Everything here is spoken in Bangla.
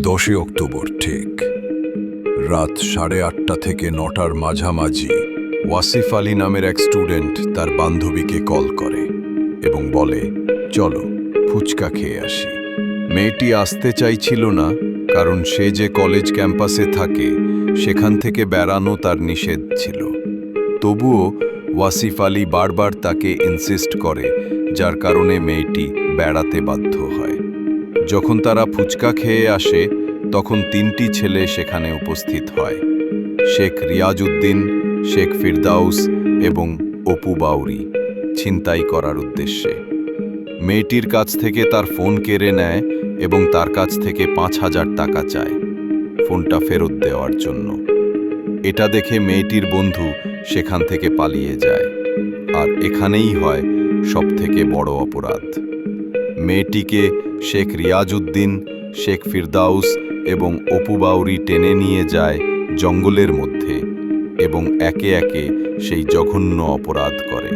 10 অক্টোবর ঠিক রাত 8:30 থেকে 9টার মাঝামাঝি ওয়াসিফ আলী নামের এক স্টুডেন্ট তার বান্ধবীকে কল করে এবং বলে, চলো ফুচকা খেয়ে আসি। মেয়েটি আসতে চাইছিল না, কারণ সে যে কলেজ ক্যাম্পাসে থাকে সেখান থেকে বেড়ানো তার নিষেধ ছিল। তবুও ওয়াসিফ আলী বারবার তাকে ইনসিস্ট করে, যার কারণে মেয়েটি বেড়াতে বাধ্য হয়। যখন তারা ফুচকা খেয়ে আসে তখন 3টি ছেলে সেখানে উপস্থিত হয়: শেখ রিয়াজউদ্দিন, শেখ ফিরদাউস এবং অপু বাউরি, ছিনতাই করার উদ্দেশ্যে। মেয়েটির কাছ থেকে তার ফোন কেড়ে নেয় এবং তার কাছ থেকে 5,000 টাকা চায় ফোনটা ফেরত দেওয়ার জন্য। এটা দেখে মেয়েটির বন্ধু সেখান থেকে পালিয়ে যায়। আর এখানেই হয় সবথেকে বড় অপরাধ। মেয়েটিকে শেখ রিয়াজউদ্দিন, শেখ ফিরদাউস এবং অপু বাউরি টেনে নিয়ে যায় জঙ্গলের মধ্যে এবং একে একে সেই জঘন্য অপরাধ করে।